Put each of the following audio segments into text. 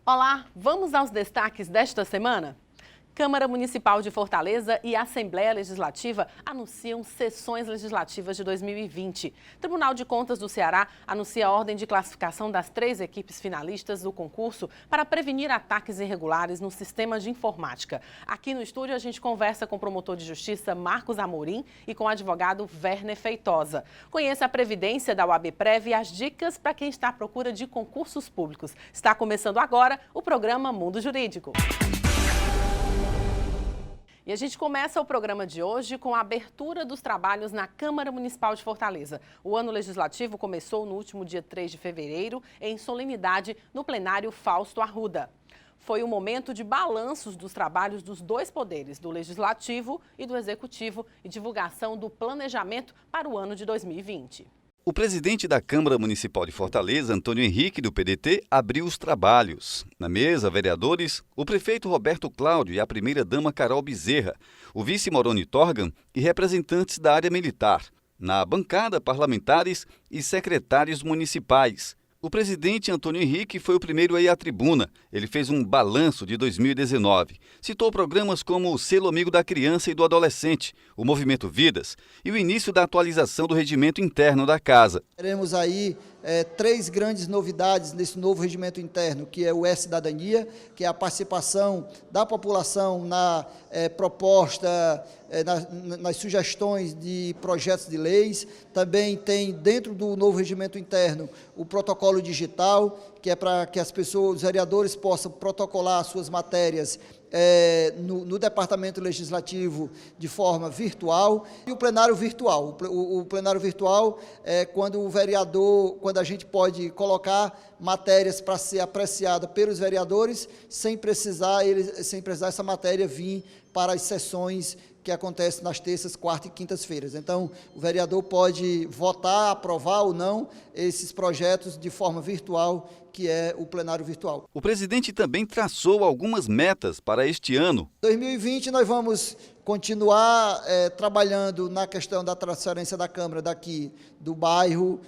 Olá, vamos aos destaques desta semana? Câmara Municipal de Fortaleza e Assembleia Legislativa anunciam sessões legislativas de 2020. Tribunal de Contas do Ceará anuncia a ordem de classificação das 3 equipes finalistas do concurso para prevenir ataques irregulares no sistema de informática. Aqui no estúdio a gente conversa com o promotor de justiça Marcos Amorim e com o advogado Werner Feitosa. Conheça a previdência da UABPrev e as dicas para quem está à procura de concursos públicos. Está começando agora o programa Mundo Jurídico. E a gente começa o programa de hoje com a abertura dos trabalhos na Câmara Municipal de Fortaleza. O ano legislativo começou no último dia 3 de fevereiro, em solenidade no plenário Fausto Arruda. Foi um momento de balanços dos trabalhos dos 2 poderes, do Legislativo e do Executivo, e divulgação do planejamento para o ano de 2020. O presidente da Câmara Municipal de Fortaleza, Antônio Henrique, do PDT, abriu os trabalhos. Na mesa, vereadores, o prefeito Roberto Cláudio e a primeira-dama Carol Bezerra, o vice Moroni Torgan e representantes da área militar. Na bancada, parlamentares e secretários municipais. O presidente Antônio Henrique foi o primeiro a ir à tribuna. Ele fez um balanço de 2019. Citou programas como o Selo Amigo da Criança e do Adolescente, o Movimento Vidas e o início da atualização do regimento interno da Casa. Teremos aí 3 grandes novidades nesse novo regimento interno, que é o E-Cidadania, que é a participação da população na proposta, nas sugestões de projetos de leis. Também tem, dentro do novo regimento interno, o protocolo digital, que é para que as pessoas, os vereadores, possam protocolar suas matérias no Departamento Legislativo de forma virtual, e o plenário virtual. O plenário virtual é quando o vereador, quando a gente pode colocar matérias para ser apreciada pelos vereadores, sem precisar essa matéria vir para as sessões que acontece nas terças, quartas e quintas-feiras. Então, o vereador pode votar, aprovar ou não esses projetos de forma virtual, que é o plenário virtual. O presidente também traçou algumas metas para este ano. Em 2020, nós vamos continuar trabalhando na questão da transferência da Câmara daqui do bairro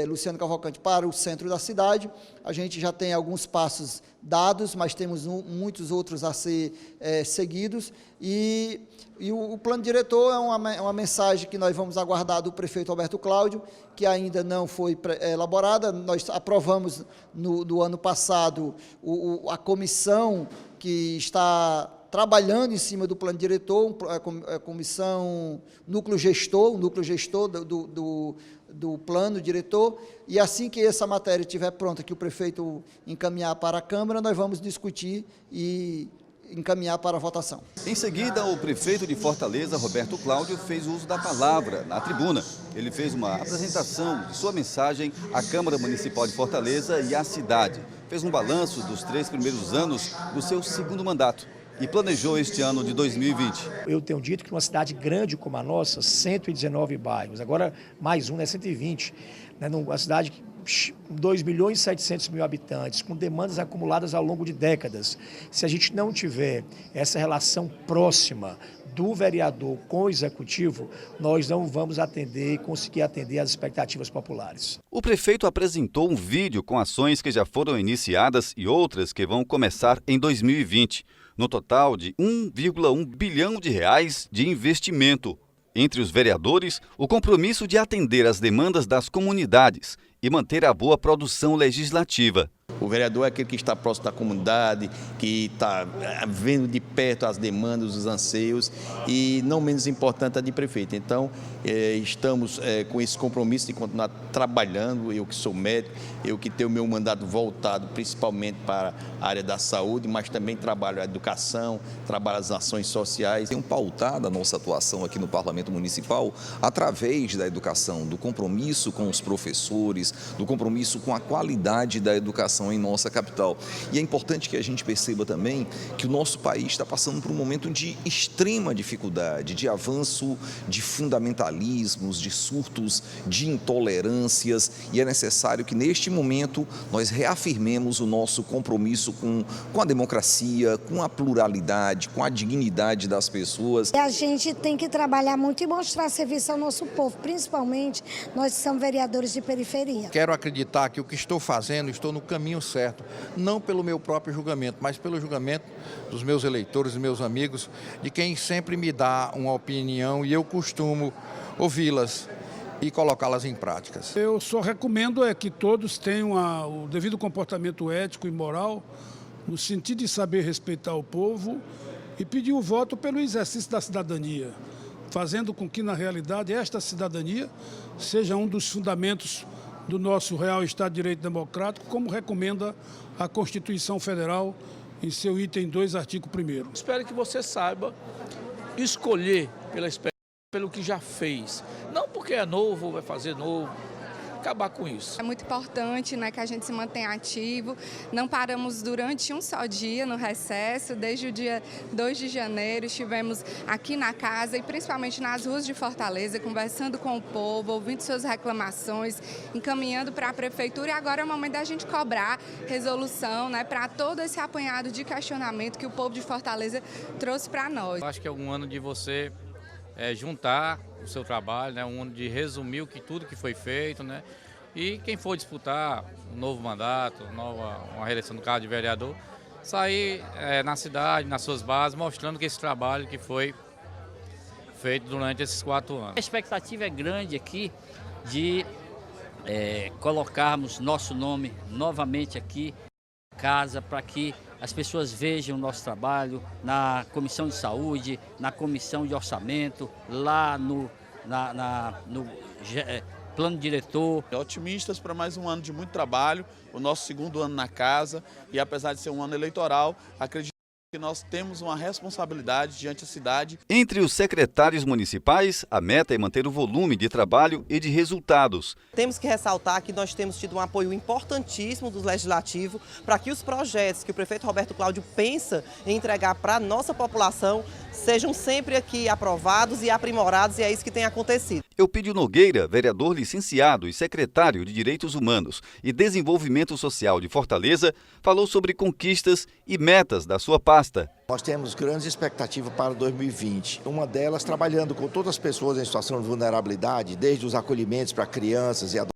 Luciano Cavalcante para o centro da cidade. A gente já tem alguns passos dados, mas temos muitos outros a ser seguidos. E o plano diretor é uma mensagem que nós vamos aguardar do prefeito Roberto Cláudio, que ainda não foi elaborada. Nós aprovamos no ano passado a comissão que está trabalhando em cima do plano diretor, a comissão núcleo gestor do plano diretor, e assim que essa matéria estiver pronta, que o prefeito encaminhar para a Câmara, nós vamos discutir e encaminhar para a votação. Em seguida, o prefeito de Fortaleza, Roberto Cláudio, fez uso da palavra na tribuna. Ele fez uma apresentação de sua mensagem à Câmara Municipal de Fortaleza e à cidade. Fez um balanço dos 3 primeiros anos do seu 2º mandato e planejou este ano de 2020. Eu tenho dito que numa cidade grande como a nossa, 119 bairros, agora mais um, 120, uma cidade que 2.700.000 habitantes, com demandas acumuladas ao longo de décadas. Se a gente não tiver essa relação próxima do vereador com o executivo, nós não vamos conseguir atender às expectativas populares. O prefeito apresentou um vídeo com ações que já foram iniciadas e outras que vão começar em 2020, no total de R$1,1 bilhão de investimento. Entre os vereadores, o compromisso de atender às demandas das comunidades e manter a boa produção legislativa. O vereador é aquele que está próximo da comunidade, que está vendo de perto as demandas, os anseios e, não menos importante, a de prefeito. Então, estamos com esse compromisso de continuar trabalhando, eu que sou médico, eu que tenho o meu mandato voltado principalmente para a área da saúde, mas também trabalho a educação, trabalho as ações sociais. Tem pautado a nossa atuação aqui no Parlamento Municipal através da educação, do compromisso com os professores, do compromisso com a qualidade da educação em nossa capital. E é importante que a gente perceba também que o nosso país está passando por um momento de extrema dificuldade, de avanço de fundamentalismos, de surtos de intolerâncias, e é necessário que neste momento nós reafirmemos o nosso compromisso com a democracia, com a pluralidade, com a dignidade das pessoas. A gente tem que trabalhar muito e mostrar serviço ao nosso povo, principalmente nós que somos vereadores de periferia. Quero acreditar que o que estou fazendo, estou no caminho caminho certo, não pelo meu próprio julgamento, mas pelo julgamento dos meus eleitores, dos meus amigos, de quem sempre me dá uma opinião e eu costumo ouvi-las e colocá-las em práticas. Eu só recomendo que todos tenham o devido comportamento ético e moral, no sentido de saber respeitar o povo e pedir o voto pelo exercício da cidadania, fazendo com que, na realidade, esta cidadania seja um dos fundamentos do nosso real Estado de Direito Democrático, como recomenda a Constituição Federal em seu item 2, artigo 1º. Espero que você saiba escolher pela experiência, pelo que já fez. Não porque é novo, vai fazer novo. Acabar com isso. É muito importante, né, que a gente se mantenha ativo. Não paramos durante um só dia no recesso. Desde o dia 2 de janeiro estivemos aqui na casa e principalmente nas ruas de Fortaleza, conversando com o povo, ouvindo suas reclamações, encaminhando para a prefeitura. E agora é o momento da gente cobrar resolução, né, para todo esse apanhado de questionamento que o povo de Fortaleza trouxe para nós. Eu acho que é um ano de você juntar o seu trabalho, né? Um ano de resumir tudo que foi feito, né? E quem for disputar um novo mandato, uma reeleição no cargo de vereador, sair na cidade, nas suas bases, mostrando que esse trabalho que foi feito durante esses 4 anos. A expectativa é grande aqui de colocarmos nosso nome novamente aqui na casa, para que as pessoas vejam o nosso trabalho na Comissão de Saúde, na Comissão de Orçamento, lá no plano diretor. Otimistas para mais um ano de muito trabalho, o nosso 2º ano na casa, e apesar de ser um ano eleitoral, acredito que nós temos uma responsabilidade diante da cidade. Entre os secretários municipais, a meta é manter o volume de trabalho e de resultados. Temos que ressaltar que nós temos tido um apoio importantíssimo do Legislativo para que os projetos que o prefeito Roberto Cláudio pensa em entregar para a nossa população sejam sempre aqui aprovados e aprimorados, e é isso que tem acontecido. Eupídio Nogueira, vereador licenciado e secretário de Direitos Humanos e Desenvolvimento Social de Fortaleza, falou sobre conquistas e metas da sua pasta. Nós temos grandes expectativas para 2020. Uma delas, trabalhando com todas as pessoas em situação de vulnerabilidade, desde os acolhimentos para crianças e adolescentes.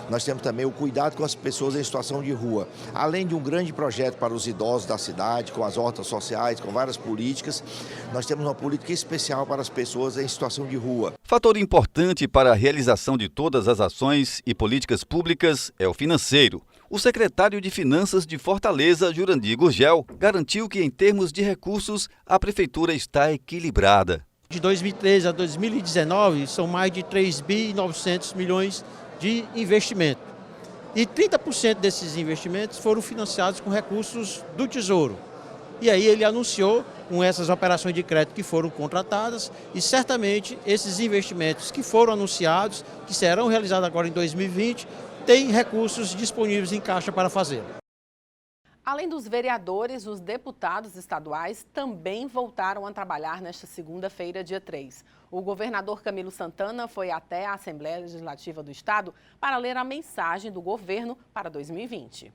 Nós temos também o cuidado com as pessoas em situação de rua. Além de um grande projeto para os idosos da cidade, com as hortas sociais, com várias políticas, nós temos uma política especial para as pessoas em situação de rua. Fator importante para a realização de todas as ações e políticas públicas é o financeiro. O secretário de Finanças de Fortaleza, Jurandir Gurgel, garantiu que, em termos de recursos, a prefeitura está equilibrada. De 2013 a 2019, são mais de 3.900 milhões de investimento. E 30% desses investimentos foram financiados com recursos do Tesouro. E aí ele anunciou com essas operações de crédito que foram contratadas, e certamente esses investimentos que foram anunciados, que serão realizados agora em 2020, têm recursos disponíveis em caixa para fazê-lo. Além dos vereadores, os deputados estaduais também voltaram a trabalhar nesta segunda-feira, dia 3. O governador Camilo Santana foi até a Assembleia Legislativa do Estado para ler a mensagem do governo para 2020.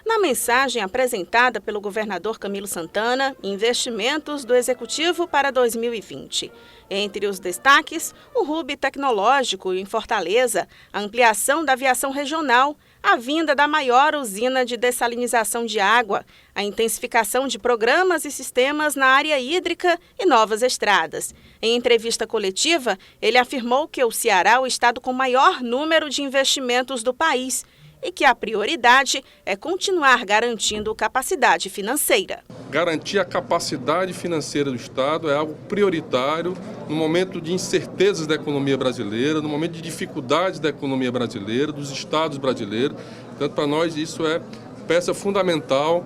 Na mensagem apresentada pelo governador Camilo Santana, investimentos do Executivo para 2020. Entre os destaques, o hub tecnológico em Fortaleza, a ampliação da aviação regional, a vinda da maior usina de dessalinização de água, a intensificação de programas e sistemas na área hídrica e novas estradas. Em entrevista coletiva, ele afirmou que o Ceará é o estado com maior número de investimentos do país e que a prioridade é continuar garantindo capacidade financeira. Garantir a capacidade financeira do Estado é algo prioritário no momento de incertezas da economia brasileira, no momento de dificuldades da economia brasileira, dos estados brasileiros. Portanto, para nós isso é peça fundamental,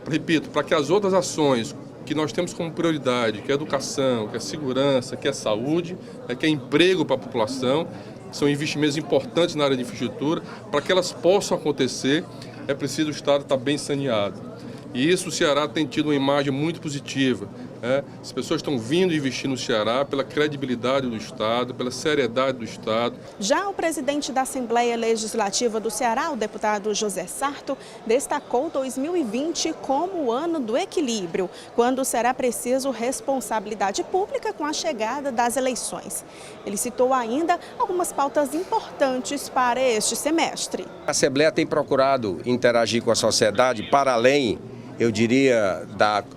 repito, para que as outras ações que nós temos como prioridade, que é educação, que é segurança, que é saúde, que é emprego para a população, são investimentos importantes na área de infraestrutura. Para que elas possam acontecer, é preciso o Estado estar bem saneado. E isso o Ceará tem tido uma imagem muito positiva. As pessoas estão vindo investir no Ceará pela credibilidade do Estado, pela seriedade do Estado. Já o presidente da Assembleia Legislativa do Ceará, o deputado José Sarto, destacou 2020 como o ano do equilíbrio, quando será preciso responsabilidade pública com a chegada das eleições. Ele citou ainda algumas pautas importantes para este semestre. A Assembleia tem procurado interagir com a sociedade para além, eu diria,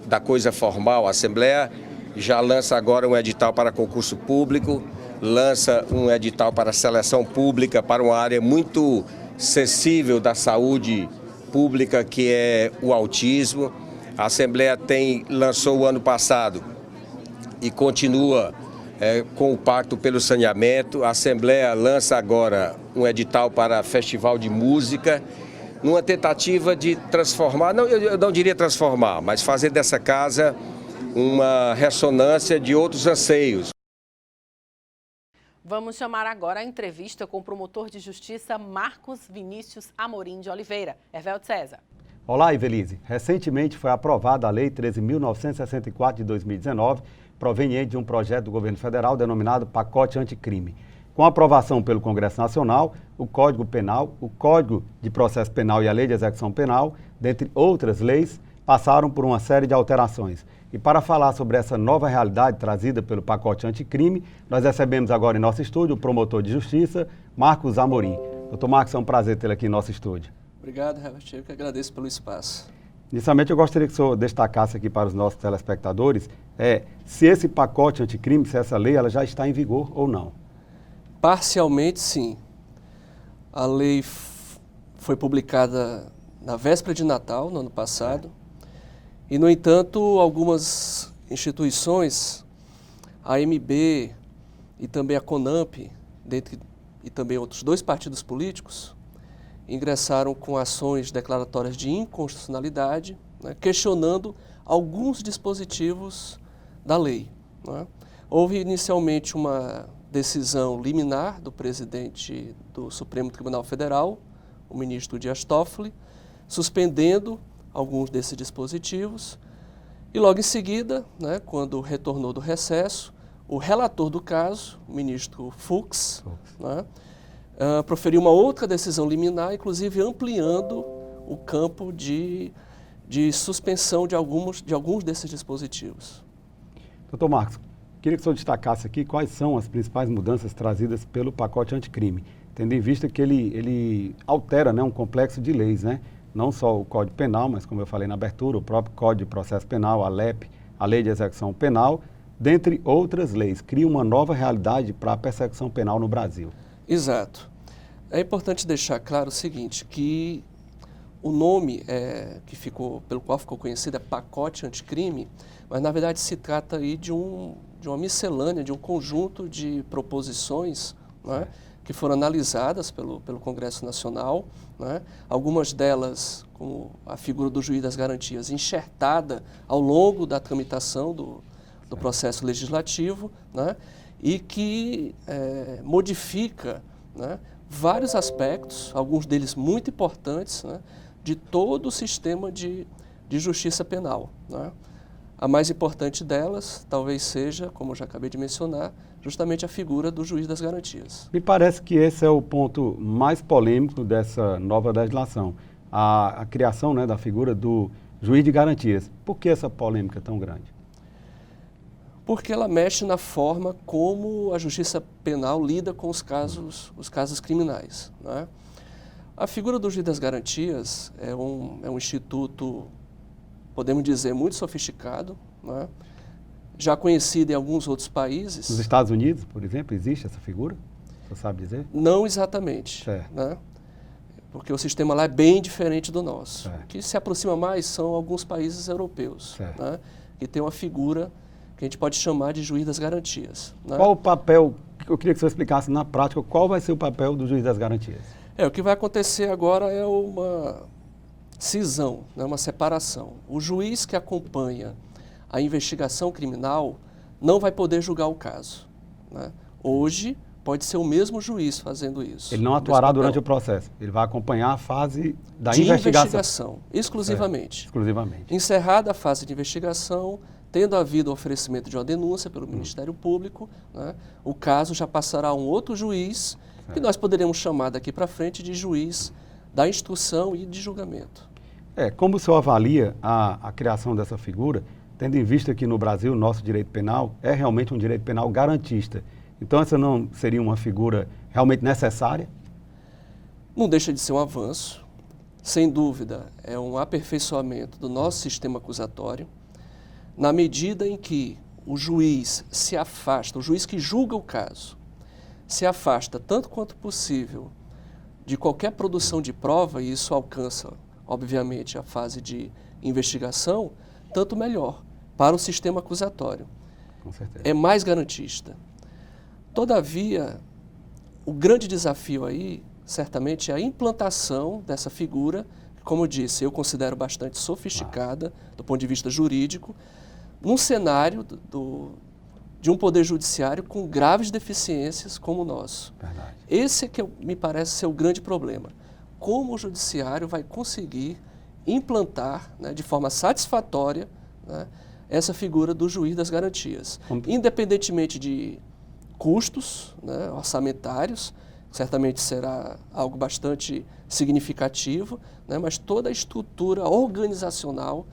da coisa formal. A Assembleia já lança agora um edital para concurso público, lança um edital para seleção pública para uma área muito sensível da saúde pública, que é o autismo. A Assembleia lançou o ano passado e continua com o Pacto pelo Saneamento. A Assembleia lança agora um edital para festival de música, numa tentativa de transformar, eu não diria transformar, mas fazer dessa casa uma ressonância de outros anseios. Vamos chamar agora a entrevista com o promotor de justiça Marcos Vinícius Amorim de Oliveira. Hervelto César. Olá, Ivelise. Recentemente foi aprovada a Lei 13.964 de 2019, proveniente de um projeto do governo federal denominado Pacote Anticrime. Com aprovação pelo Congresso Nacional, o Código Penal, o Código de Processo Penal e a Lei de Execução Penal, dentre outras leis, passaram por uma série de alterações. E para falar sobre essa nova realidade trazida pelo pacote anticrime, nós recebemos agora em nosso estúdio o promotor de justiça, Marcos Amorim. Doutor Marcos, é um prazer tê-lo aqui em nosso estúdio. Obrigado, Herbert. Eu que agradeço pelo espaço. Inicialmente, eu gostaria que o senhor destacasse aqui para os nossos telespectadores se esse pacote anticrime, se essa lei, ela já está em vigor ou não. Parcialmente, sim. A lei foi publicada na véspera de Natal, no ano passado, e, no entanto, algumas instituições, a AMB e também a CONAMP, e também outros 2 partidos políticos, ingressaram com ações declaratórias de inconstitucionalidade, questionando alguns dispositivos da lei. Houve inicialmente uma decisão liminar do presidente do Supremo Tribunal Federal, o ministro Dias Toffoli, suspendendo alguns desses dispositivos, e logo em seguida, quando retornou do recesso, o relator do caso, o ministro Fux, proferiu uma outra decisão liminar, inclusive ampliando o campo de suspensão de alguns desses dispositivos. Doutor Marcos, queria que o senhor destacasse aqui quais são as principais mudanças trazidas pelo pacote anticrime, tendo em vista que ele altera um complexo de leis, não só o Código Penal, mas, como eu falei na abertura, o próprio Código de Processo Penal, a LEP, a Lei de Execução Penal, dentre outras leis, cria uma nova realidade para a persecução penal no Brasil. Exato. É importante deixar claro o seguinte, que o nome pelo qual ficou conhecido é pacote anticrime, mas na verdade se trata aí de uma miscelânea, de um conjunto de proposições, que foram analisadas pelo Congresso Nacional, algumas delas, como a figura do juiz das garantias, enxertada ao longo da tramitação do processo legislativo, e que modifica vários aspectos, alguns deles muito importantes, de todo o sistema de justiça penal. A mais importante delas, talvez seja, como eu já acabei de mencionar, justamente a figura do juiz das garantias. Me parece que esse é o ponto mais polêmico dessa nova legislação, a criação da figura do juiz de garantias. Por que essa polêmica tão grande? Porque ela mexe na forma como a justiça penal lida com os casos criminais. A figura do juiz das garantias é um instituto, podemos dizer, muito sofisticado, já conhecido em alguns outros países. Nos Estados Unidos, por exemplo, existe essa figura? Você sabe dizer? Não exatamente, porque o sistema lá é bem diferente do nosso. O que se aproxima mais são alguns países europeus, que tem uma figura que a gente pode chamar de juiz das garantias. Qual o papel, eu queria que você explicasse na prática, qual vai ser o papel do juiz das garantias? O que vai acontecer agora é uma cisão, uma separação. O juiz que acompanha a investigação criminal não vai poder julgar o caso. Hoje, pode ser o mesmo juiz fazendo isso. Ele não atuará durante o processo, ele vai acompanhar a fase da investigação. Exclusivamente. Exclusivamente. Encerrada a fase de investigação, tendo havido o oferecimento de uma denúncia pelo Ministério Público, né, o caso já passará a um outro juiz, que nós poderemos chamar daqui para frente de juiz da instrução e de julgamento. Como o senhor avalia a criação dessa figura, tendo em vista que no Brasil o nosso direito penal é realmente um direito penal garantista? Então essa não seria uma figura realmente necessária? Não deixa de ser um avanço, sem dúvida é um aperfeiçoamento do nosso sistema acusatório, na medida em que o juiz se afasta, o juiz que julga o caso, se afasta tanto quanto possível de qualquer produção de prova, e isso alcança, obviamente, a fase de investigação, tanto melhor para o sistema acusatório. Com certeza. É mais garantista. Todavia, o grande desafio aí, certamente, é a implantação dessa figura, que, como eu disse, eu considero bastante sofisticada do ponto de vista jurídico, num cenário de um poder judiciário com graves deficiências como o nosso. Verdade. Esse é que me parece ser o grande problema. Como o judiciário vai conseguir implantar, né, de forma satisfatória, né, essa figura do juiz das garantias. Independentemente de custos, né, orçamentários, certamente será algo bastante significativo, né, mas toda a estrutura organizacional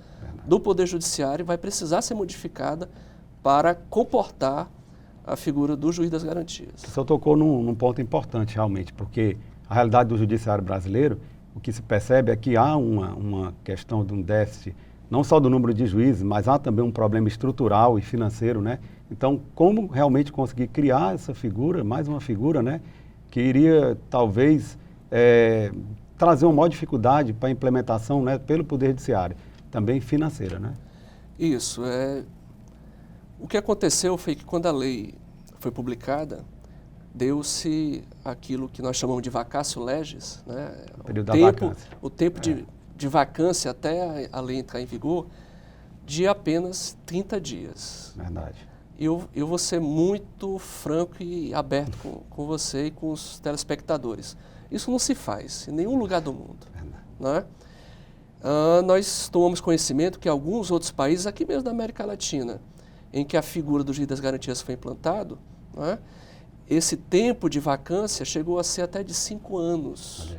do Poder Judiciário vai precisar ser modificada para comportar a figura do juiz das garantias. O senhor tocou num ponto importante, realmente, porque a realidade do judiciário brasileiro, o que se percebe é que há uma questão de um déficit, não só do número de juízes, mas há também um problema estrutural e financeiro, né? Então, como realmente conseguir criar essa figura, mais uma figura, né, que iria, talvez, trazer uma maior dificuldade para a implementação, né, pelo Poder Judiciário, também financeira, né? Isso. O que aconteceu foi que quando a lei foi publicada, deu-se aquilo que nós chamamos de vacatio legis, né? O tempo de vacância até a lei entrar em vigor, de apenas 30 dias. Verdade. Eu vou ser muito franco e aberto com você e com os telespectadores. Isso não se faz em nenhum lugar do mundo. Né? Nós tomamos conhecimento que alguns outros países, aqui mesmo da América Latina, em que a figura do juiz das garantias foi implantado, né, esse tempo de vacância chegou a ser até de 5 anos.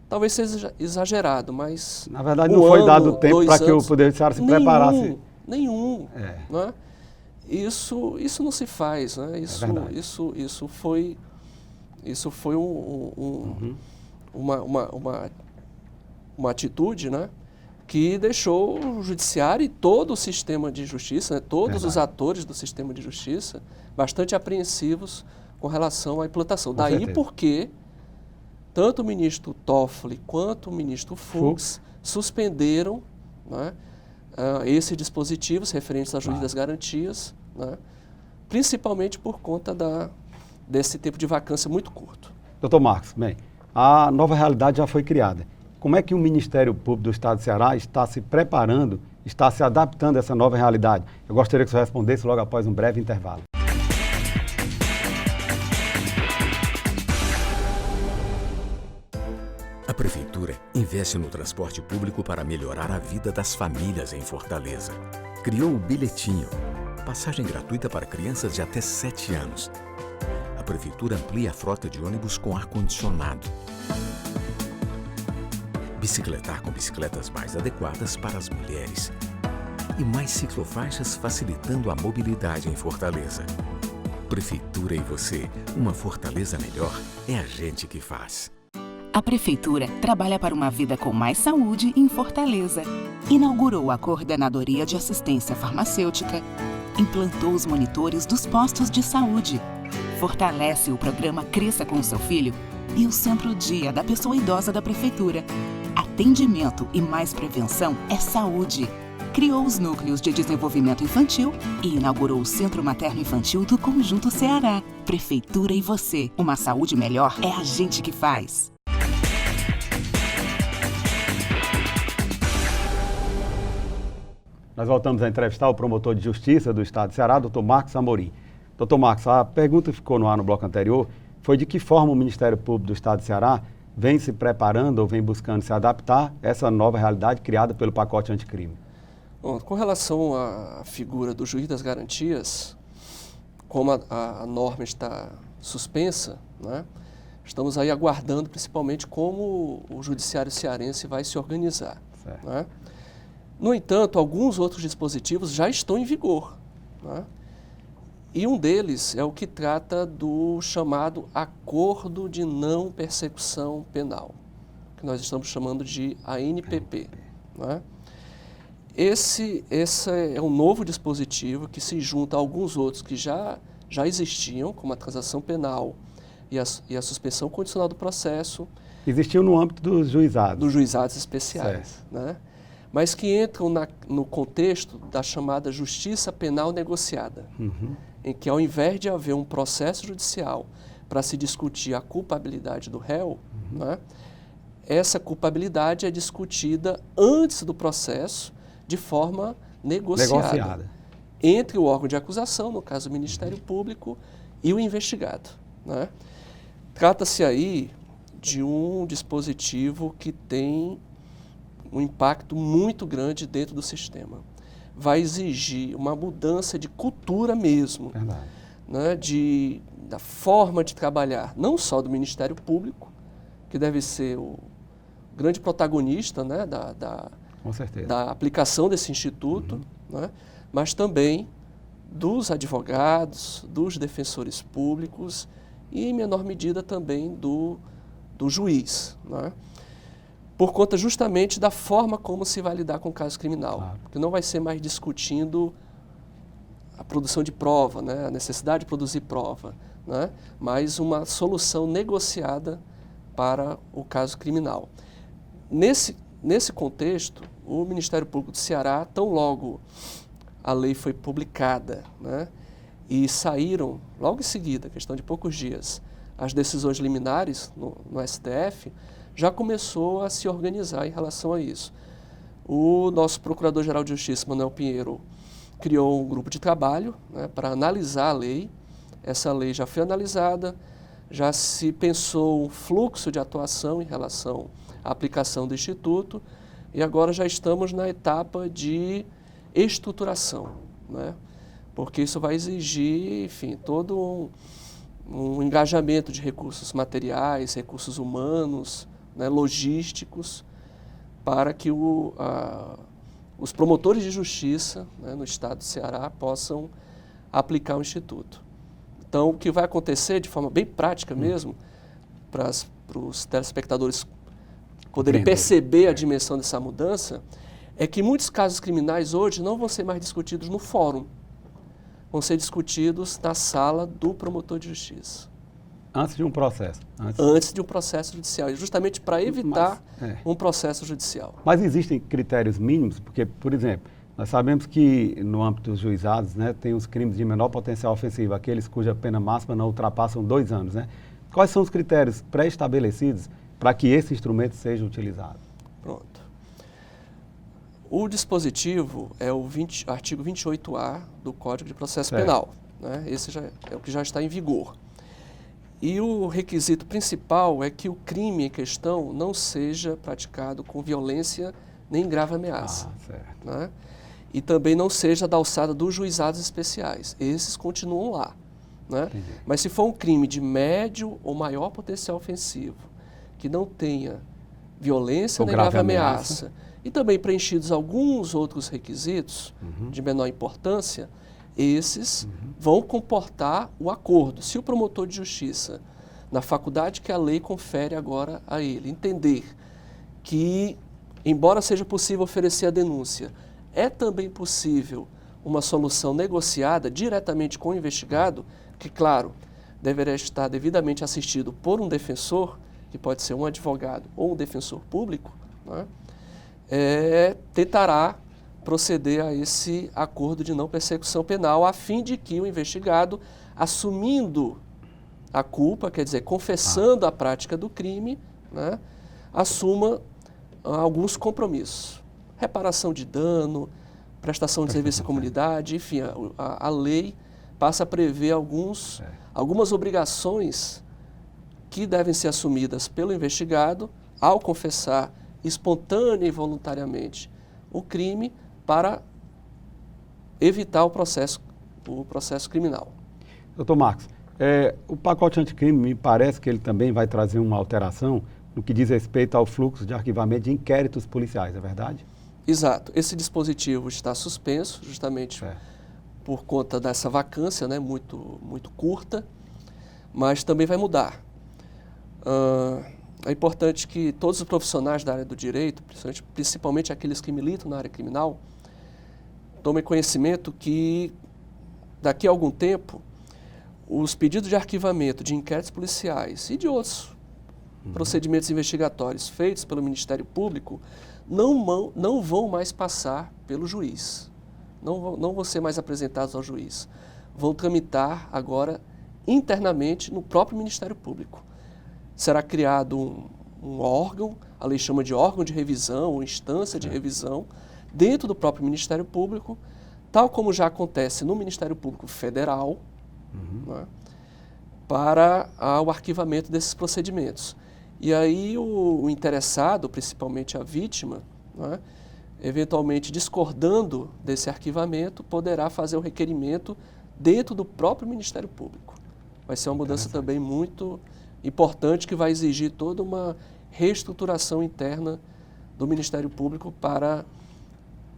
Talvez seja exagerado, mas... Na verdade, não foi dado tempo para que o Poder Judiciário se preparasse. Nenhum. Né? Isso não se faz. Né? Isso foi uma atitude, né, que deixou o judiciário e todo o sistema de justiça, né, todos os atores do sistema de justiça, bastante apreensivos com relação à implantação. Daí porque tanto o ministro Toffoli quanto o ministro Fux suspenderam, né, esses dispositivos referentes a juiz das garantias, né, principalmente por conta desse tempo de vacância muito curto. Doutor Marcos, bem, a nova realidade já foi criada. Como é que o Ministério Público do Estado do Ceará está se preparando, está se adaptando a essa nova realidade? Eu gostaria que o senhor respondesse logo após um breve intervalo. A Prefeitura investe no transporte público para melhorar a vida das famílias em Fortaleza. Criou o Bilhetinho, passagem gratuita para crianças de até 7 anos. A Prefeitura amplia a frota de ônibus com ar-condicionado. Bicicletar com bicicletas mais adequadas para as mulheres. E mais ciclofaixas facilitando a mobilidade em Fortaleza. Prefeitura e você, uma Fortaleza melhor, é a gente que faz. A Prefeitura trabalha para uma vida com mais saúde em Fortaleza. Inaugurou a Coordenadoria de Assistência Farmacêutica, implantou os monitores dos postos de saúde, fortalece o programa Cresça com seu Filho e o Centro Dia da Pessoa Idosa da Prefeitura. Atendimento e mais prevenção é saúde. Criou os núcleos de desenvolvimento infantil e inaugurou o Centro Materno Infantil do Conjunto Ceará. Prefeitura e você, uma saúde melhor é a gente que faz. Nós voltamos a entrevistar o promotor de justiça do Estado de Ceará, doutor Marcos Amorim. Doutor Marcos, a pergunta que ficou no ar no bloco anterior foi de que forma o Ministério Público do Estado de Ceará vem se preparando ou vem buscando se adaptar a essa nova realidade criada pelo pacote anticrime. Bom, com relação à figura do juiz das garantias, como a norma está suspensa, né, estamos aí aguardando principalmente como o judiciário cearense vai se organizar. Né? No entanto, alguns outros dispositivos já estão em vigor. Né? E um deles é o que trata do chamado Acordo de Não Persecução Penal, que nós estamos chamando de ANPP. Né? Esse é um novo dispositivo que se junta a alguns outros que já existiam, como a transação penal e a suspensão condicional do processo. Existiam no âmbito dos juizados. Dos juizados especiais, né? Mas que entram no contexto da chamada justiça penal negociada, em que ao invés de haver um processo judicial para se discutir a culpabilidade do réu, né, essa culpabilidade é discutida antes do processo de forma negociada. Entre o órgão de acusação, no caso o Ministério Público, e o investigado. Né? Trata-se aí de um dispositivo que tem um impacto muito grande dentro do sistema. Vai exigir uma mudança de cultura mesmo, né? Da forma de trabalhar, não só do Ministério Público, que deve ser o grande protagonista, né, da aplicação desse instituto, né, mas também dos advogados, dos defensores públicos e, em menor medida, também do juiz, né, por conta justamente da forma como se vai lidar com o caso criminal, porque não vai ser mais discutindo a produção de prova, né, a necessidade de produzir prova, né, mas uma solução negociada para o caso criminal. Nesse contexto, o Ministério Público do Ceará, tão logo a lei foi publicada, né, e saíram, logo em seguida, questão de poucos dias, as decisões liminares no STF, já começou a se organizar em relação a isso. O nosso Procurador-Geral de Justiça, Manuel Pinheiro, criou um grupo de trabalho, né, para analisar a lei. Essa lei já foi analisada, já se pensou um fluxo de atuação em relação à aplicação do Instituto e agora já estamos na etapa de estruturação, né? Porque isso vai exigir, enfim, todo um engajamento de recursos materiais, recursos humanos, né, logísticos, para que os promotores de justiça, né, no estado do Ceará possam aplicar o Instituto. Então, o que vai acontecer de forma bem prática mesmo, para os telespectadores poderem perceber a dimensão dessa mudança, é que muitos casos criminais hoje não vão ser mais discutidos no fórum, vão ser discutidos na sala do promotor de justiça. Antes de um processo. Antes de um processo judicial, justamente para evitar um processo judicial. Mas existem critérios mínimos, porque, por exemplo, nós sabemos que no âmbito dos juizados, né, tem os crimes de menor potencial ofensivo, aqueles cuja pena máxima não ultrapassam 2 anos. Né? Quais são os critérios pré-estabelecidos para que esse instrumento seja utilizado? Pronto. O dispositivo é o artigo 28A do Código de Processo Penal. Né? Esse é o que já está em vigor. E o requisito principal é que o crime em questão não seja praticado com violência nem grave ameaça. Né? E também não seja da alçada dos juizados especiais. Esses continuam lá. Né? Mas se for um crime de médio ou maior potencial ofensivo, que não tenha violência nem grave ameaça, e também preenchidos alguns outros requisitos de menor importância, esses vão comportar o acordo. Se o promotor de justiça, na faculdade que a lei confere agora a ele, entender que, embora seja possível oferecer a denúncia, é também possível uma solução negociada diretamente com o investigado, que, claro, deverá estar devidamente assistido por um defensor, que pode ser um advogado ou um defensor público, né, tentará proceder a esse acordo de não persecução penal, a fim de que o investigado, assumindo a culpa, quer dizer, confessando a prática do crime, né, assuma alguns compromissos. Reparação de dano, prestação de serviço à comunidade, enfim, a lei passa a prever algumas obrigações que devem ser assumidas pelo investigado ao confessar espontânea e voluntariamente o crime, para evitar o processo criminal. Doutor Marcos, o pacote anticrime me parece que ele também vai trazer uma alteração no que diz respeito ao fluxo de arquivamento de inquéritos policiais, é verdade? Exato. Esse dispositivo está suspenso justamente por conta dessa vacância, né, muito curta, mas também vai mudar. É importante que todos os profissionais da área do direito, principalmente aqueles que militam na área criminal, tomem conhecimento que daqui a algum tempo os pedidos de arquivamento de inquéritos policiais e de outros procedimentos investigatórios feitos pelo Ministério Público não vão mais passar pelo juiz, não vão ser mais apresentados ao juiz. Vão tramitar agora internamente no próprio Ministério Público. Será criado um órgão, a lei chama de órgão de revisão, ou instância de revisão, dentro do próprio Ministério Público, tal como já acontece no Ministério Público Federal, né, para o arquivamento desses procedimentos. E aí o interessado, principalmente a vítima, né, eventualmente discordando desse arquivamento, poderá fazer o requerimento dentro do próprio Ministério Público. Vai ser uma mudança também muito importante que vai exigir toda uma reestruturação interna do Ministério Público para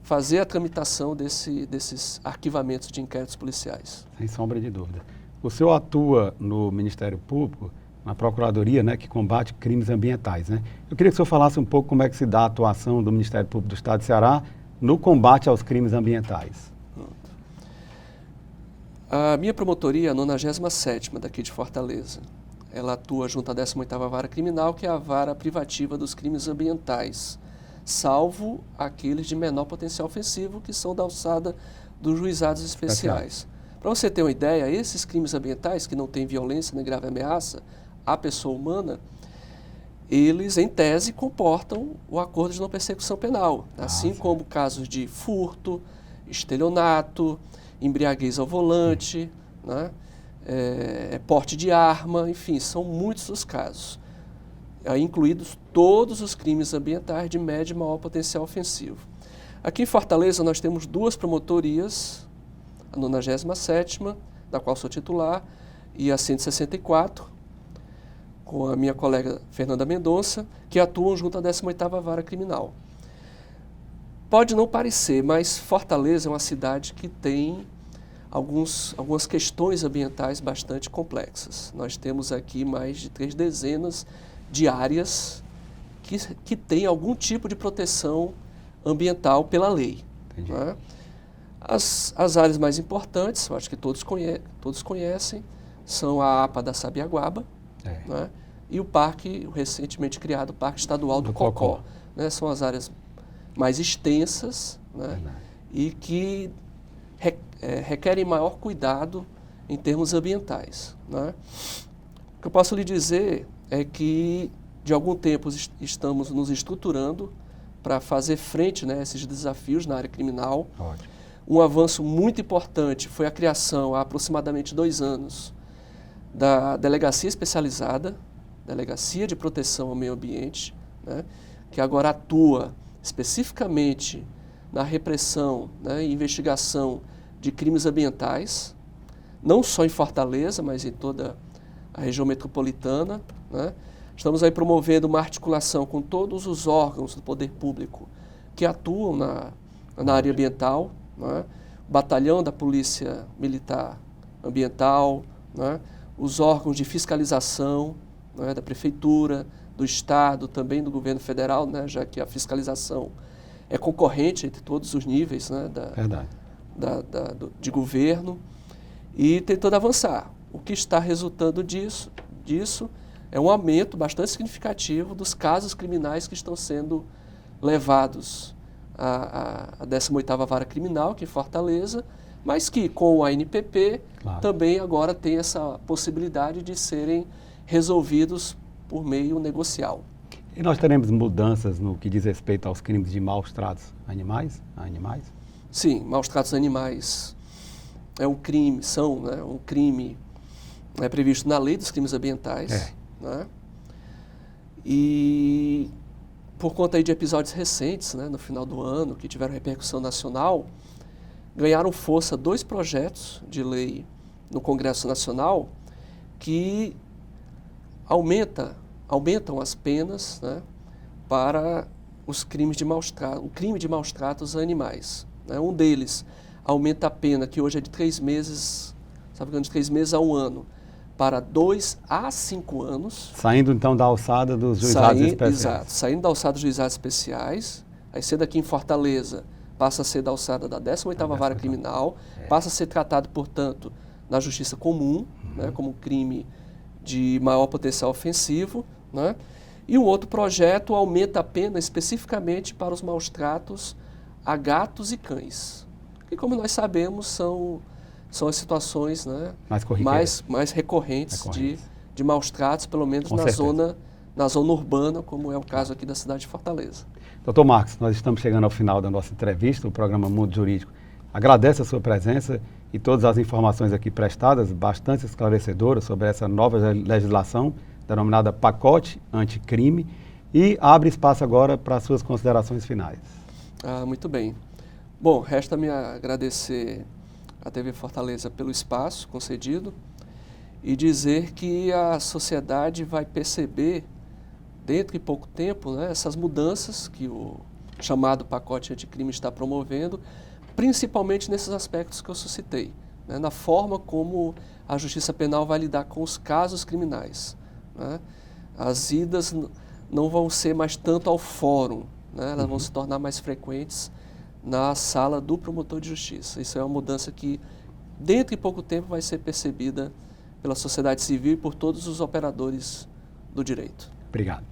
fazer a tramitação desses arquivamentos de inquéritos policiais. Sem sombra de dúvida. O senhor atua no Ministério Público, na Procuradoria, né, que combate crimes ambientais, né? Eu queria que o senhor falasse um pouco como é que se dá a atuação do Ministério Público do Estado de Ceará no combate aos crimes ambientais. A minha promotoria é a 97ª daqui de Fortaleza. Ela atua junto à 18ª Vara Criminal, que é a vara privativa dos crimes ambientais, salvo aqueles de menor potencial ofensivo, que são da alçada dos juizados especiais. Para você ter uma ideia, esses crimes ambientais, que não têm violência nem grave ameaça à pessoa humana, eles, em tese, comportam o acordo de não persecução penal, assim como casos de furto, estelionato, embriaguez ao volante, né? Porte de arma, enfim, são muitos os casos, incluídos todos os crimes ambientais de médio e maior potencial ofensivo. Aqui em Fortaleza nós temos duas promotorias, a 97ª, da qual sou titular, e a 164, com a minha colega Fernanda Mendonça, que atuam junto à 18ª Vara Criminal. Pode não parecer, mas Fortaleza é uma cidade que tem algumas questões ambientais bastante complexas. Nós temos aqui mais de 3 dezenas de áreas que têm algum tipo de proteção ambiental pela lei. Né? As áreas mais importantes, eu acho que todos conhecem, são a APA da Sabiaguaba, né? E o recentemente criado Parque Estadual do Cocó. Né? São as áreas mais extensas, né? E que requerem maior cuidado em termos ambientais. Né? O que eu posso lhe dizer é que, de algum tempo, estamos nos estruturando para fazer frente, né, a esses desafios na área criminal. Ótimo. Um avanço muito importante foi a criação, há aproximadamente 2 anos, da Delegacia Especializada, Delegacia de Proteção ao Meio Ambiente, né, que agora atua especificamente na repressão, né, e investigação de crimes ambientais, não só em Fortaleza, mas em toda a região metropolitana. Né. Estamos aí promovendo uma articulação com todos os órgãos do poder público que atuam na área ambiental, né? O batalhão da Polícia Militar Ambiental, né? Os órgãos de fiscalização, né? Da Prefeitura, do Estado, também do Governo Federal, né? Já que a fiscalização é concorrente entre todos os níveis, né? De governo, e tentando avançar. O que está resultando disso é um aumento bastante significativo dos casos criminais que estão sendo levados à 18ª Vara Criminal, aqui em Fortaleza, mas que com a ANPP também agora tem essa possibilidade de serem resolvidos por meio negocial. E nós teremos mudanças no que diz respeito aos crimes de maus tratos a animais? Sim, maus tratos a animais é um crime, um crime previsto na Lei dos Crimes Ambientais. Né? E por conta aí de episódios recentes, né, no final do ano, que tiveram repercussão nacional, ganharam força 2 projetos de lei no Congresso Nacional que aumentam as penas, né, para os crimes de o crime de maus tratos a animais. Né? Um deles aumenta a pena, que hoje é de 3 meses, de 3 meses a 1 ano, para 2 a 5 anos. Saindo então da alçada dos juizados especiais. Exato, saindo da alçada dos juizados especiais, aí sendo aqui em Fortaleza, passa a ser da alçada da 18ª Vara Criminal, passa a ser tratado, portanto, na Justiça Comum, né, como crime de maior potencial ofensivo, né? E um outro projeto aumenta a pena especificamente para os maus tratos a gatos e cães, que, como nós sabemos, são as situações, né, mais recorrentes de maus tratos, pelo menos na zona urbana, como é o caso aqui da cidade de Fortaleza. Doutor Marcos, nós estamos chegando ao final da nossa entrevista, o programa Mundo Jurídico agradece a sua presença e todas as informações aqui prestadas, bastante esclarecedoras sobre essa nova legislação, denominada Pacote Anticrime, e abre espaço agora para as suas considerações finais. Muito bem. Bom, resta-me agradecer à TV Fortaleza pelo espaço concedido e dizer que a sociedade vai perceber, dentro de pouco tempo, né, essas mudanças que o chamado Pacote Anticrime está promovendo, principalmente nesses aspectos que eu suscitei, né, na forma como a Justiça Penal vai lidar com os casos criminais. Né? As idas não vão ser mais tanto ao fórum, né? Elas vão se tornar mais frequentes na sala do promotor de justiça. Isso é uma mudança que, dentro de pouco tempo, vai ser percebida pela sociedade civil e por todos os operadores do direito. Obrigado.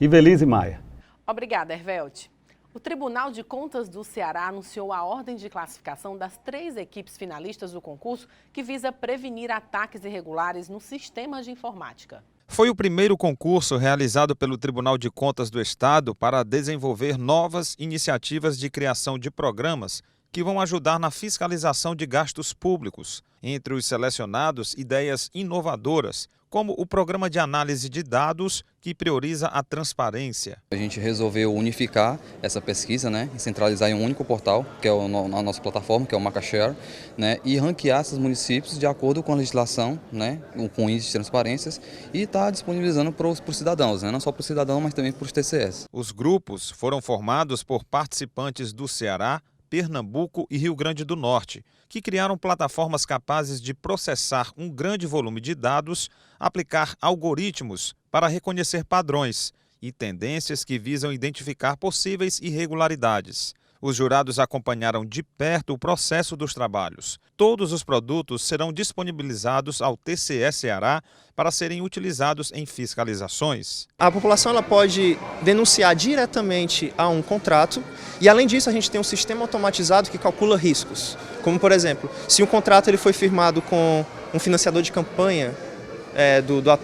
Ivelise Maia. Obrigada, Hervelt. O Tribunal de Contas do Ceará anunciou a ordem de classificação das 3 equipes finalistas do concurso que visa prevenir ataques irregulares no sistema de informática. Foi o primeiro concurso realizado pelo Tribunal de Contas do Estado para desenvolver novas iniciativas de criação de programas que vão ajudar na fiscalização de gastos públicos. Entre os selecionados, ideias inovadoras, como o programa de análise de dados que prioriza a transparência. A gente resolveu unificar essa pesquisa, né, e centralizar em um único portal, que é a nossa plataforma, que é o Macashare, né, e ranquear esses municípios de acordo com a legislação, né, com índice de transparências, e está disponibilizando para os cidadãos, né, não só para o cidadão, mas também para os TCS. Os grupos foram formados por participantes do Ceará, Pernambuco e Rio Grande do Norte, que criaram plataformas capazes de processar um grande volume de dados, aplicar algoritmos para reconhecer padrões e tendências que visam identificar possíveis irregularidades. Os jurados acompanharam de perto o processo dos trabalhos. Todos os produtos serão disponibilizados ao TCE Ceará para serem utilizados em fiscalizações. A população ela pode denunciar diretamente a um contrato e, além disso, a gente tem um sistema automatizado que calcula riscos. Como, por exemplo, se um contrato ele foi firmado com um financiador de campanha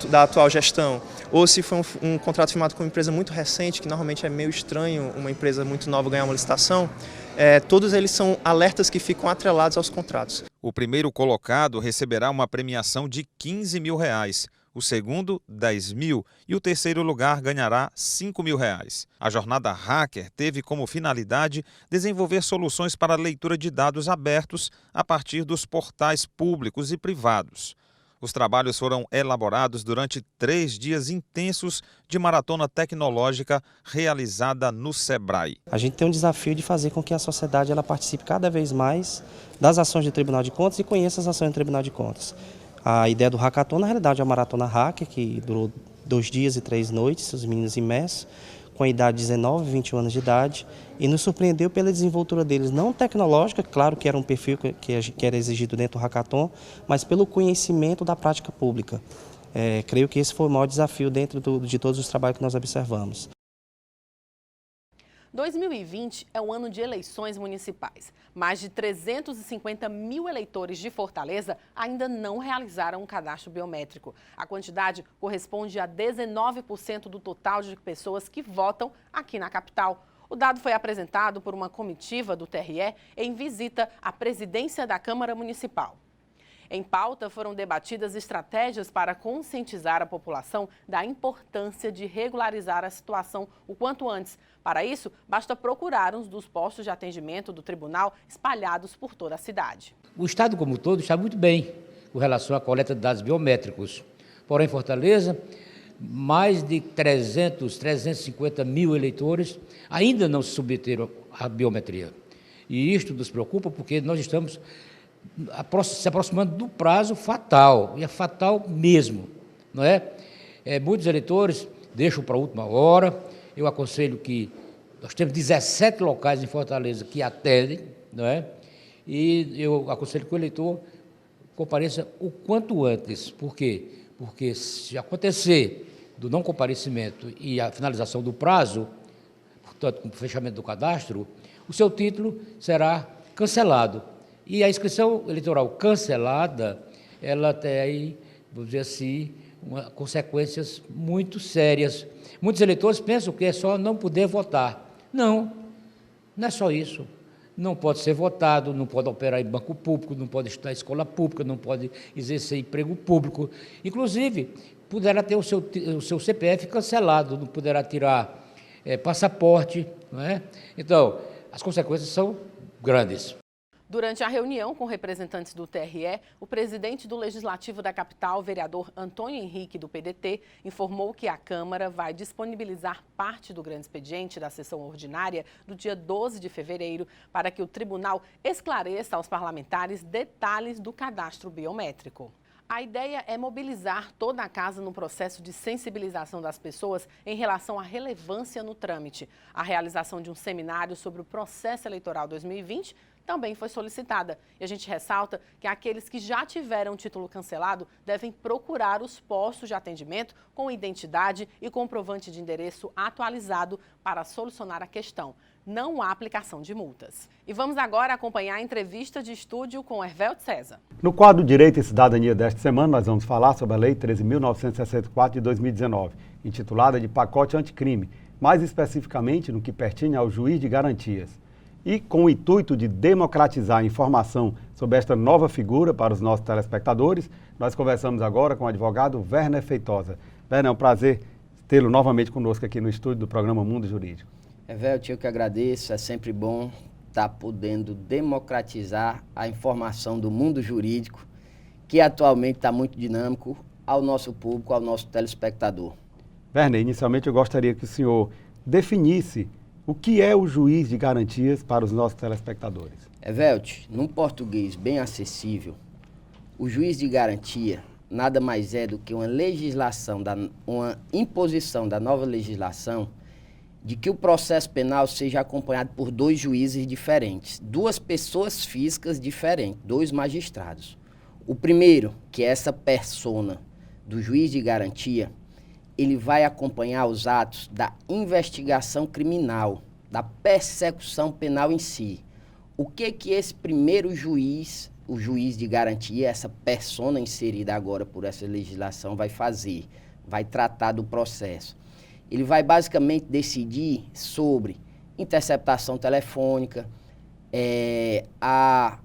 da atual gestão, ou se foi um contrato firmado com uma empresa muito recente, que normalmente é meio estranho uma empresa muito nova ganhar uma licitação, todos eles são alertas que ficam atrelados aos contratos. O primeiro colocado receberá uma premiação de R$15 mil, o segundo, R$10 mil e o terceiro lugar ganhará R$5 mil. A jornada Hacker teve como finalidade desenvolver soluções para a leitura de dados abertos a partir dos portais públicos e privados. Os trabalhos foram elaborados durante 3 dias intensos de maratona tecnológica realizada no Sebrae. A gente tem um desafio de fazer com que a sociedade ela participe cada vez mais das ações do Tribunal de Contas e conheça as ações do Tribunal de Contas. A ideia do hackathon, na realidade, é a maratona hacker, que durou 2 dias e 3 noites, os meninos imersos, com a idade de 19, 21 anos de idade, e nos surpreendeu pela desenvoltura deles, não tecnológica, claro que era um perfil que era exigido dentro do hackathon, mas pelo conhecimento da prática pública. Creio que esse foi o maior desafio dentro de todos os trabalhos que nós observamos. 2020 é um ano de eleições municipais. Mais de 350 mil eleitores de Fortaleza ainda não realizaram um cadastro biométrico. A quantidade corresponde a 19% do total de pessoas que votam aqui na capital. O dado foi apresentado por uma comitiva do TRE em visita à presidência da Câmara Municipal. Em pauta foram debatidas estratégias para conscientizar a população da importância de regularizar a situação o quanto antes. Para isso, basta procurar um dos postos de atendimento do tribunal espalhados por toda a cidade. O Estado como um todo está muito bem com relação à coleta de dados biométricos. Porém, em Fortaleza, mais de 350 mil eleitores ainda não se submeteram à biometria. E isto nos preocupa porque nós estamos se aproximando do prazo fatal, e é fatal mesmo, não é? Muitos eleitores deixam para a última hora. Eu aconselho que nós temos 17 locais em Fortaleza que atendem, não é? E eu aconselho que o eleitor compareça o quanto antes. Por quê? Porque se acontecer do não comparecimento e a finalização do prazo, portanto, com o fechamento do cadastro, o seu título será cancelado. E a inscrição eleitoral cancelada, ela tem, vamos dizer assim, consequências muito sérias. Muitos eleitores pensam que é só não poder votar. Não, não é só isso. Não pode ser votado, não pode operar em banco público, não pode estudar em escola pública, não pode exercer emprego público. Inclusive, poderá ter o seu CPF cancelado, não poderá tirar passaporte, não é? Então, as consequências são grandes. Durante a reunião com representantes do TRE, o presidente do Legislativo da capital, vereador Antônio Henrique, do PDT, informou que a Câmara vai disponibilizar parte do grande expediente da sessão ordinária do dia 12 de fevereiro para que o tribunal esclareça aos parlamentares detalhes do cadastro biométrico. A ideia é mobilizar toda a casa no processo de sensibilização das pessoas em relação à relevância no trâmite. A realização de um seminário sobre o processo eleitoral 2020 também foi solicitada. E a gente ressalta que aqueles que já tiveram o título cancelado devem procurar os postos de atendimento com identidade e comprovante de endereço atualizado para solucionar a questão. Não há aplicação de multas. E vamos agora acompanhar a entrevista de estúdio com Hervelto César. No quadro Direito e Cidadania desta semana, nós vamos falar sobre a Lei 13.964 de 2019, intitulada de Pacote Anticrime, mais especificamente no que pertine ao juiz de garantias. E com o intuito de democratizar a informação sobre esta nova figura para os nossos telespectadores, nós conversamos agora com o advogado Werner Feitosa. Werner, é um prazer tê-lo novamente conosco aqui no estúdio do programa Mundo Jurídico. Hervelto, eu que agradeço, é sempre bom estar podendo democratizar a informação do mundo jurídico, que atualmente está muito dinâmico, ao nosso público, ao nosso telespectador. Werner, inicialmente eu gostaria que o senhor definisse o que é o juiz de garantias para os nossos telespectadores. Hervelto, num português bem acessível, o juiz de garantia nada mais é do que uma legislação, uma imposição da nova legislação de que o processo penal seja acompanhado por dois juízes diferentes, duas pessoas físicas diferentes, dois magistrados. O primeiro, que é essa persona do juiz de garantia, ele vai acompanhar os atos da investigação criminal, da persecução penal em si. O que esse primeiro juiz, o juiz de garantia, essa persona inserida agora por essa legislação vai fazer? Vai tratar do processo. Ele vai basicamente decidir sobre interceptação telefônica, a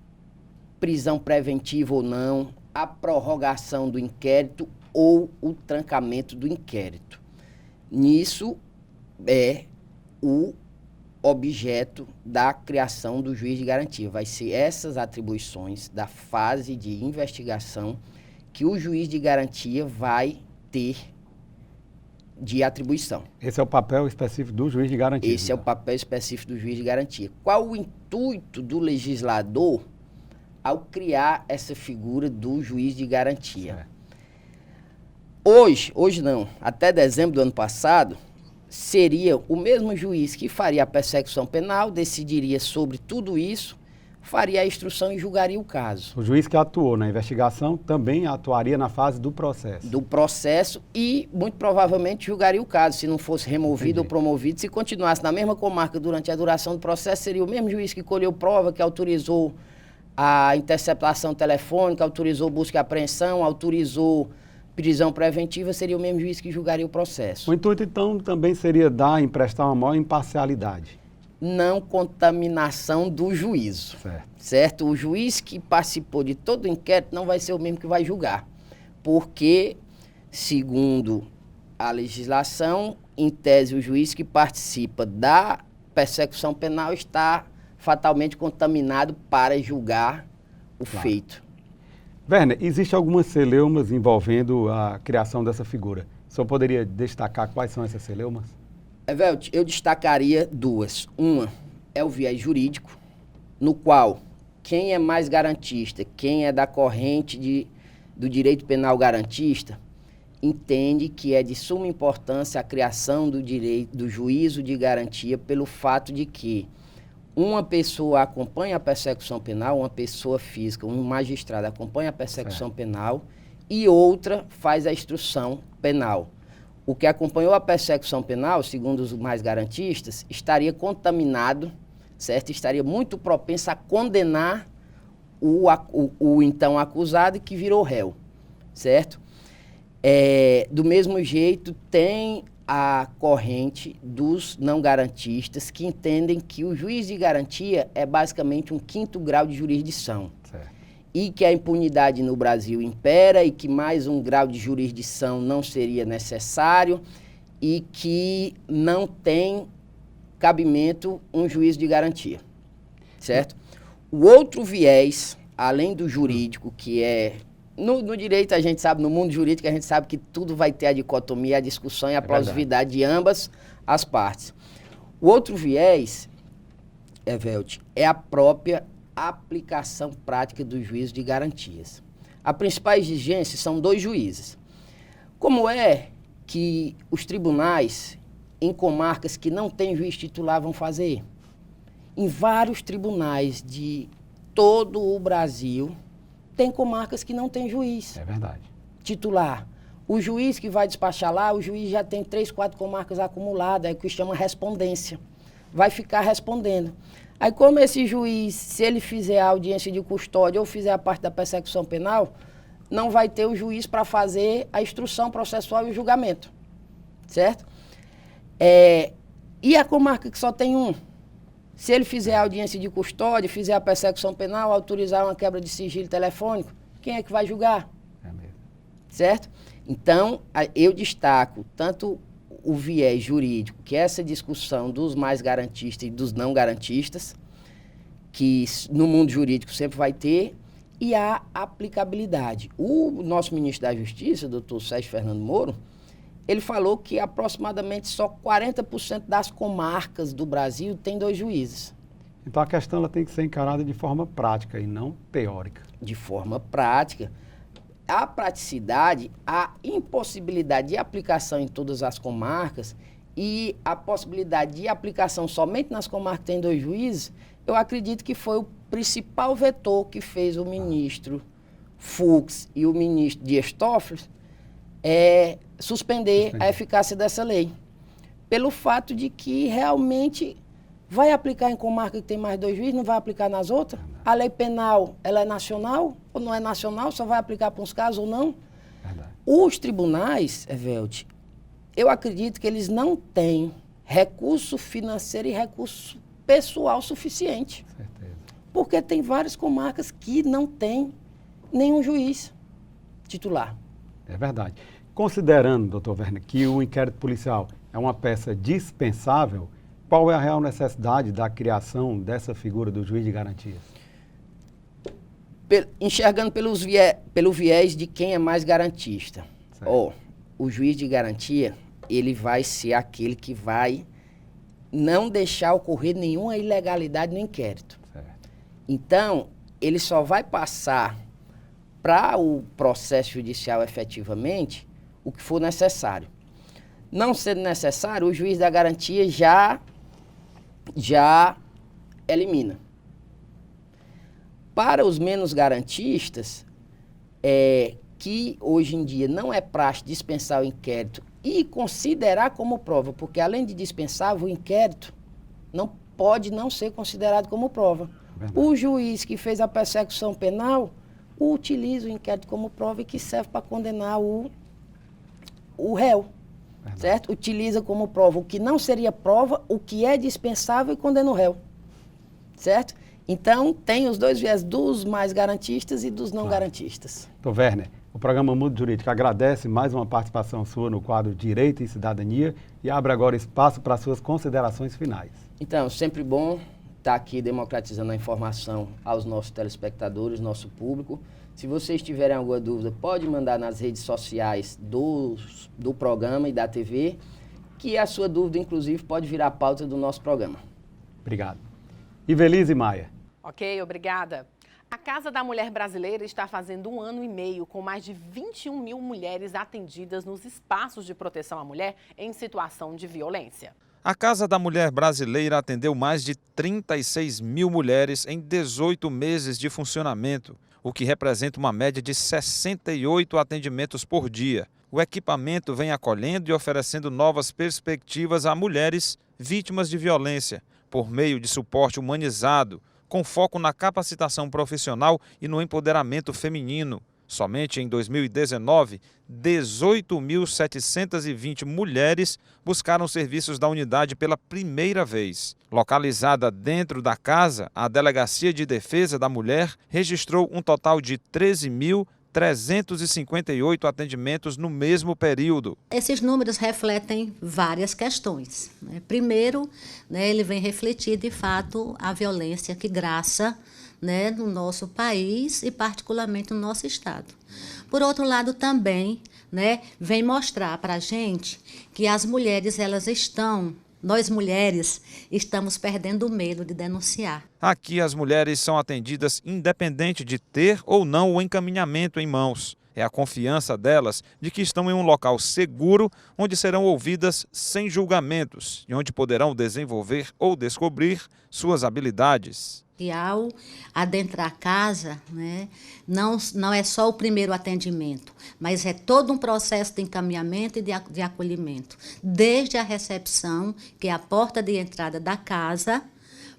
prisão preventiva ou não, a prorrogação do inquérito ou o trancamento do inquérito. Nisso é o objeto da criação do juiz de garantia. Vai ser essas atribuições da fase de investigação que o juiz de garantia vai ter de atribuição. Esse é o papel específico do juiz de garantia. Esse é o papel específico do juiz de garantia. Qual o intuito do legislador ao criar essa figura do juiz de garantia? Hoje não, até dezembro do ano passado, seria o mesmo juiz que faria a persecução penal, decidiria sobre tudo isso, faria a instrução e julgaria o caso. O juiz que atuou na investigação também atuaria na fase do processo. Do processo e, muito provavelmente, julgaria o caso. Se não fosse removido ou promovido, se continuasse na mesma comarca durante a duração do processo, seria o mesmo juiz que colheu prova, que autorizou a interceptação telefônica, autorizou busca e apreensão, autorizou prisão preventiva, seria o mesmo juiz que julgaria o processo. O intuito, então, também seria emprestar uma maior imparcialidade. não contaminação do juízo. Certo? O juiz que participou de todo o inquérito não vai ser o mesmo que vai julgar. Porque, segundo a legislação, em tese, o juiz que participa da persecução penal está fatalmente contaminado para julgar o feito. Werner, existem algumas celeumas envolvendo a criação dessa figura. O senhor poderia destacar quais são essas celeumas? Evelto, eu destacaria duas. Uma é o viés jurídico, no qual quem é mais garantista, quem é da corrente do direito penal garantista, entende que é de suma importância a criação do juízo de garantia pelo fato de que uma pessoa acompanha a persecução penal, uma pessoa física, um magistrado acompanha a persecução penal e outra faz a instrução penal. O que acompanhou a persecução penal, segundo os mais garantistas, estaria contaminado, certo? Estaria muito propenso a condenar o então acusado que virou réu, certo? Do mesmo jeito, tem a corrente dos não garantistas que entendem que o juiz de garantia é basicamente um 5º grau de jurisdição. E que a impunidade no Brasil impera e que mais um grau de jurisdição não seria necessário e que não tem cabimento um juiz de garantia, certo? O outro viés, além do jurídico, que é... No direito a gente sabe, no mundo jurídico a gente sabe que tudo vai ter a dicotomia, a discussão e a plausibilidade de ambas as partes. O outro viés, Evelte, é a própria aplicação prática do juízo de garantias. A principal exigência são 2 juízes. Como é que os tribunais em comarcas que não têm juiz titular vão fazer? Em vários tribunais de todo o Brasil, tem comarcas que não tem juiz. É verdade. Titular. O juiz que vai despachar lá, o juiz já tem 3, 4 comarcas acumuladas, é o que chama respondência. Vai ficar respondendo. Aí como esse juiz, se ele fizer a audiência de custódia ou fizer a parte da persecução penal, não vai ter o juiz para fazer a instrução processual e o julgamento. Certo? E a comarca que só tem um? Se ele fizer a audiência de custódia, fizer a persecução penal, autorizar uma quebra de sigilo telefônico, quem é que vai julgar? É mesmo. Certo? Então, eu destaco tanto o viés jurídico, que é essa discussão dos mais garantistas e dos não garantistas, que no mundo jurídico sempre vai ter, e a aplicabilidade. O nosso ministro da Justiça, doutor Sérgio Fernando Moro, ele falou que aproximadamente só 40% das comarcas do Brasil tem 2 juízes. Então a questão ela tem que ser encarada de forma prática e não teórica. De forma prática. A praticidade, a impossibilidade de aplicação em todas as comarcas e a possibilidade de aplicação somente nas comarcas que tem 2 juízes, eu acredito que foi o principal vetor que fez o ministro Fux e o ministro Dias Toffoli suspender a eficácia dessa lei. Pelo fato de que realmente vai aplicar em comarca que tem mais 2 juízes, não vai aplicar nas outras? A lei penal, ela é nacional ou não é nacional? Só vai aplicar para uns casos ou não? Verdade. Os tribunais, Evelte, eu acredito que eles não têm recurso financeiro e recurso pessoal suficiente. Certeza. Porque tem várias comarcas que não tem nenhum juiz titular. É verdade. Considerando, doutor Werner, que o inquérito policial é uma peça dispensável, qual é a real necessidade da criação dessa figura do juiz de garantias? Enxergando pelo viés de quem é mais garantista. O juiz de garantia, ele vai ser aquele que vai não deixar ocorrer nenhuma ilegalidade no inquérito. Certo. Então, ele só vai passar para o processo judicial efetivamente o que for necessário. Não sendo necessário, o juiz da garantia já elimina. Para os menos garantistas, que hoje em dia não é praxe dispensar o inquérito e considerar como prova, porque além de dispensar, o inquérito não pode não ser considerado como prova. Verdade. O juiz que fez a persecução penal utiliza o inquérito como prova e que serve para condenar o réu. certo? Utiliza como prova o que não seria prova, o que é dispensável e condena o réu, certo? Então, tem os dois viés, dos mais garantistas e dos não garantistas. Doutor Werner, o programa Mundo Jurídico agradece mais uma participação sua no quadro Direito e Cidadania e abre agora espaço para suas considerações finais. Então, sempre bom estar aqui democratizando a informação aos nossos telespectadores, nosso público. Se vocês tiverem alguma dúvida, pode mandar nas redes sociais do programa e da TV, que a sua dúvida, inclusive, pode virar pauta do nosso programa. Obrigado. Ivelise Maia. Ok, obrigada. A Casa da Mulher Brasileira está fazendo 1 ano e meio com mais de 21 mil mulheres atendidas nos espaços de proteção à mulher em situação de violência. A Casa da Mulher Brasileira atendeu mais de 36 mil mulheres em 18 meses de funcionamento, o que representa uma média de 68 atendimentos por dia. O equipamento vem acolhendo e oferecendo novas perspectivas a mulheres vítimas de violência, por meio de suporte humanizado, com foco na capacitação profissional e no empoderamento feminino. Somente em 2019, 18.720 mulheres buscaram serviços da unidade pela primeira vez. Localizada dentro da casa, a Delegacia de Defesa da Mulher registrou um total de 13.358 atendimentos no mesmo período. Esses números refletem várias questões. Primeiro, ele vem refletir, de fato, a violência que graça no nosso país e particularmente no nosso estado. Por outro lado, também vem mostrar para a gente que as mulheres, nós mulheres, estamos perdendo o medo de denunciar. Aqui as mulheres são atendidas independente de ter ou não o encaminhamento em mãos. É a confiança delas de que estão em um local seguro, onde serão ouvidas sem julgamentos e onde poderão desenvolver ou descobrir suas habilidades. E ao adentrar a casa, não é só o primeiro atendimento, mas é todo um processo de encaminhamento e de acolhimento. Desde a recepção, que é a porta de entrada da casa,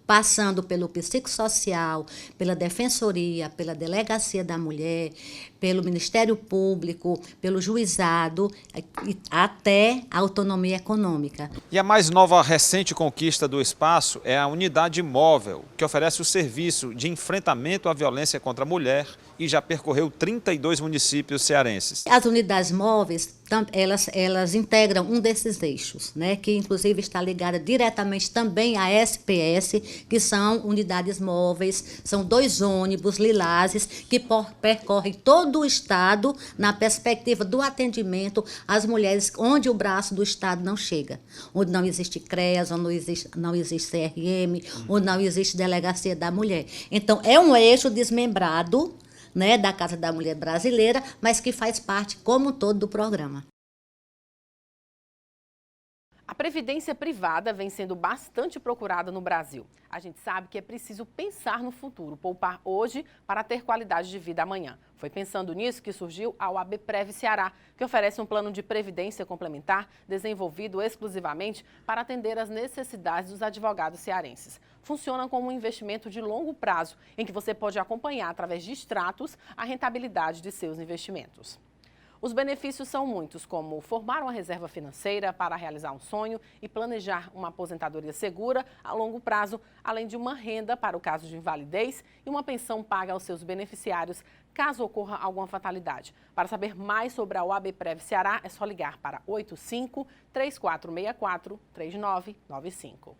passando pelo psicossocial, pela defensoria, pela delegacia da mulher, pelo Ministério Público, pelo juizado, até a autonomia econômica. E a mais nova recente conquista do espaço é a unidade móvel, que oferece o serviço de enfrentamento à violência contra a mulher e já percorreu 32 municípios cearenses. As unidades móveis, elas integram um desses eixos, que inclusive está ligada diretamente também à SPS, que são unidades móveis, são 2 ônibus lilazes que percorrem todo o estado na perspectiva do atendimento às mulheres onde o braço do estado não chega, onde não existe CREAS, onde não existe CRM, onde não existe delegacia da mulher. Então, é um eixo desmembrado da Casa da Mulher Brasileira, mas que faz parte como um todo do programa. A previdência privada vem sendo bastante procurada no Brasil. A gente sabe que é preciso pensar no futuro, poupar hoje para ter qualidade de vida amanhã. Foi pensando nisso que surgiu a OABPrev Ceará, que oferece um plano de previdência complementar desenvolvido exclusivamente para atender às necessidades dos advogados cearenses. Funciona como um investimento de longo prazo, em que você pode acompanhar através de extratos a rentabilidade de seus investimentos. Os benefícios são muitos, como formar uma reserva financeira para realizar um sonho e planejar uma aposentadoria segura a longo prazo, além de uma renda para o caso de invalidez e uma pensão paga aos seus beneficiários caso ocorra alguma fatalidade. Para saber mais sobre a OABPrev Ceará, é só ligar para 85-3464-3995.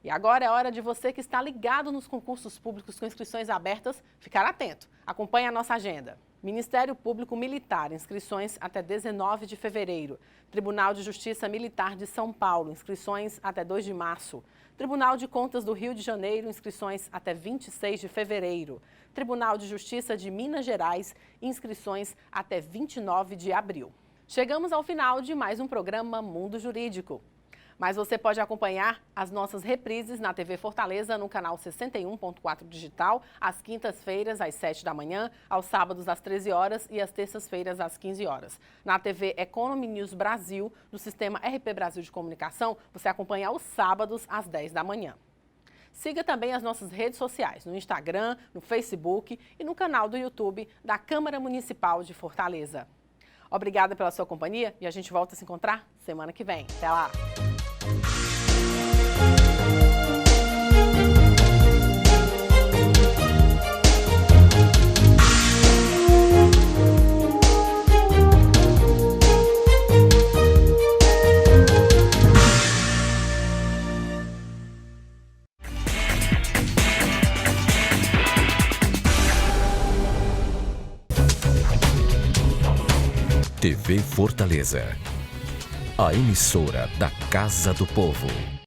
E agora é hora de você que está ligado nos concursos públicos com inscrições abertas ficar atento. Acompanhe a nossa agenda. Ministério Público Militar, inscrições até 19 de fevereiro. Tribunal de Justiça Militar de São Paulo, inscrições até 2 de março. Tribunal de Contas do Rio de Janeiro, inscrições até 26 de fevereiro. Tribunal de Justiça de Minas Gerais, inscrições até 29 de abril. Chegamos ao final de mais um programa Mundo Jurídico. Mas você pode acompanhar as nossas reprises na TV Fortaleza, no canal 61.4 digital, às quintas-feiras, às 7 da manhã, aos sábados, às 13 horas e às terças-feiras, às 15 horas. Na TV Economy News Brasil, do sistema RP Brasil de Comunicação, você acompanha aos sábados, às 10 da manhã. Siga também as nossas redes sociais, no Instagram, no Facebook e no canal do YouTube da Câmara Municipal de Fortaleza. Obrigada pela sua companhia e a gente volta a se encontrar semana que vem. Até lá! TV Fortaleza, a emissora da Casa do Povo.